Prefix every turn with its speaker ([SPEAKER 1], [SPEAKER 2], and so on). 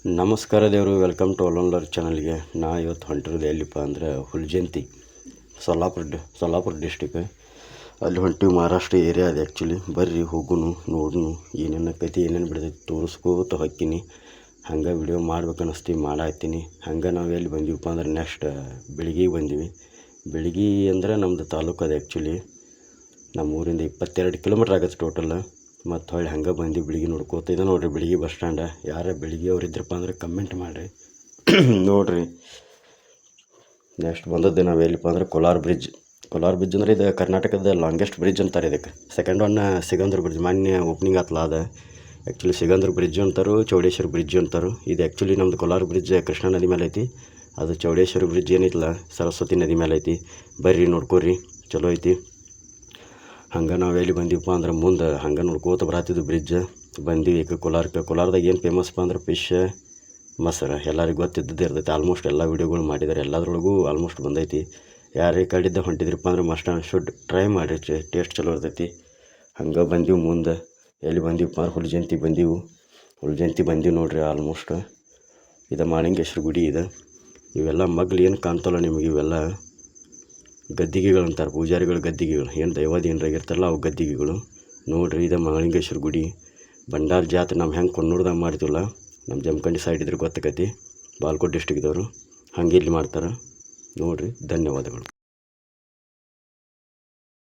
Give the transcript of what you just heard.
[SPEAKER 1] ನಮಸ್ಕಾರ ದೇವರು, welcome to all ಚಾನಲ್ಗೆ. ನಾ ಇವತ್ತು ಹೊಂಟಿರೋದು ಎಲ್ಲಿಪ್ಪ ಅಂದರೆ ಹುಲ್ಜಂತಿ, ಸೊಲ್ಲಾಪುರ ಡಿಸ್ಟಿಕ್. ಅಲ್ಲಿ ಹೊಂಟಿವಿ, ಮಹಾರಾಷ್ಟ್ರ ಏರಿಯಾ ಅದು ಆ್ಯಕ್ಚುಲಿ. ಬರ್ರಿ ಹೋಗುನು ನೋಡುನು ಏನೇನು ಆಕೈತಿ, ಏನೇನು ಬಿಡ್ತೈತಿ ತೋರಿಸ್ಕೋತ ಹೊಕ್ಕಿನಿ. ಹಂಗೆ ವಿಡಿಯೋ ಮಾಡ್ಬೇಕು ಮಾಡಾಕ್ತೀನಿ. ಹಂಗೆ ನಾವು ಎಲ್ಲಿ ಬಂದೀವಪ್ಪ ಅಂದ್ರೆ ನೆಕ್ಸ್ಟ್ ಬೆಳಗ್ಗೆಗೆ ಬಂದೀವಿ. ಬೆಳಗ್ಗೆ ಅಂದರೆ ನಮ್ಮದು ತಾಲೂಕು ಅದು ಆ್ಯಕ್ಚುಲಿ. ನಮ್ಮ ಊರಿಂದ 22 ಕಿಲೋಮೀಟ್ರ್ ಆಗುತ್ತೆ ಟೋಟಲ್. ಮತ್ತು ಹೊಳ್ಳಿ ಹಂಗೆ ಬಂದು ಬೆಳಿಗ್ಗೆ ನೋಡ್ಕೋತ ಇದೆ ನೋಡಿರಿ ಬೆಳಿಗ್ಗೆ ಬಸ್ ಸ್ಟ್ಯಾಂಡ. ಯಾರ ಬೆಳಿಗ್ಗೆ ಅವ್ರು ಇದ್ರಪ್ಪ ಅಂದ್ರೆ ಕಮೆಂಟ್ ಮಾಡಿರಿ. ನೋಡಿರಿ ನೆಕ್ಸ್ಟ್ ಬಂದದ್ದು ನಾವು ಎಲ್ಲಿಪ್ಪ ಅಂದ್ರೆ ಕೋಲಾರ ಬ್ರಿಡ್ಜ್ ಅಂದರೆ ಇದು ಕರ್ನಾಟಕದ ಲಾಂಗೆಸ್ಟ್ ಬ್ರಿಡ್ಜ್ ಅಂತಾರೆ ಇದಕ್ಕೆ. ಸೆಕೆಂಡ್ ಒನ್ ಸಿಗಂದೂರು ಬ್ರಿಡ್ಜ್, ಮೊನ್ನೆ ಓಪನಿಂಗ್ ಆತ್ಲ ಅದು. ಆ್ಯಕ್ಚುಲಿ ಸಿಗಂದೂರು ಬ್ರಿಡ್ಜ್ ಅಂತಾರೆ, ಚೌಡೇಶ್ವರ ಬ್ರಿಡ್ಜ್ ಅಂತಾರೆ. ಇದು ಆ್ಯಕ್ಚುಲಿ ನಮ್ಮದು ಕೋಲಾರ ಬ್ರಿಡ್ಜ್ ಕೃಷ್ಣಾ ನದಿ ಮೇಲೆ ಐತಿ. ಅದು ಚೌಡೇಶ್ವರ ಬ್ರಿಡ್ಜ್ ಏನೈತಲ್ಲ ಸರಸ್ವತಿ ನದಿ ಮೇಲೆ ಐತಿ. ಬರ್ರಿ ನೋಡ್ಕೊರಿ, ಚಲೋ ಐತಿ. ಹಂಗೆ ನಾವು ಎಲ್ಲಿ ಬಂದೀವಪ್ಪ ಅಂದ್ರೆ ಮುಂದೆ ಹಂಗೆ ನೋಡ್ಕೋತ ಬರತ್ತಿದ್ದು ಬ್ರಿಡ್ಜ್. ಬಂದೀವಿ ಕೋಲಾರದಾಗ ಏನು ಫೇಮಸ್ಪ ಅಂದ್ರೆ ಫಿಶ್, ಮೊಸರು. ಎಲ್ಲರಿಗೂ ಗೊತ್ತಿದ್ದದೇ ಇರ್ತೈತಿ. ಆಲ್ಮೋಸ್ಟ್ ಎಲ್ಲ ವೀಡಿಯೋಗಳು ಮಾಡಿದ್ದಾರೆ, ಎಲ್ಲದ್ರೊಳಗೂ ಆಲ್ಮೋಸ್ಟ್ ಬಂದೈತಿ. ಯಾರೇ ಕಡೆಯಿಂದ ಹೊಂಟಿದ್ರಪ್ಪ ಅಂದ್ರೆ ಮಸ್ಟ್ ಆ್ಯಂಡ್ ಶುಡ್ ಟ್ರೈ ಮಾಡಿರಿ, ಟೇಸ್ಟ್ ಚಲೋ ಇರ್ತೈತಿ. ಹಂಗೆ ಬಂದೀವಿ ಮುಂದೆ ಎಲ್ಲಿ ಬಂದೀವಪ್ಪ ಅಂದ್ರೆ ಹುಲ್ಜಂತಿ ಬಂದೀವಿ ನೋಡ್ರಿ. ಆಲ್ಮೋಸ್ಟ್ ಇದು ಮಾಳಿಂಗೇಶ್ವರ ಗುಡಿ ಇದೆ. ಇವೆಲ್ಲ ಮಗ್ಲು ಏನು ಕಾಣ್ತಲ್ಲ ನಿಮಗೆ, ಇವೆಲ್ಲ ಗದ್ದಿಗೆಗಳು ಅಂತಾರೆ, ಪೂಜಾರಿಗಳು ಗದ್ದಿಗೆಗಳು. ಏನು ದೈವಾಧೀನರಾಗಿರ್ತಾರಲ್ಲ ಅವು ಗದ್ದಿಗೆಗಳು ನೋಡಿರಿ. ಇದು ಮಾಳಿಂಗೇಶ್ವರ ಗುಡಿ. ಭಂಡಾರ ಜಾತ್ರೆ ನಮ್ಮ ಹೆಂಗೆ ಕೊಣ್ಣೂರ್ದಾಗ ಮಾಡ್ತೀವಲ್ಲ, ನಮ್ಮ ಜಮಖಂಡಿ ಸೈಡ್ ಇದ್ರೆ ಗೊತ್ತಾಕೈತಿ, ಬಾಲ್ಕೋಟ್ ಡಿಸ್ಟಿಕ್ದವರು ಹಂಗೆ ಇಲ್ಲಿ ಮಾಡ್ತಾರೆ ನೋಡಿರಿ. ಧನ್ಯವಾದಗಳು.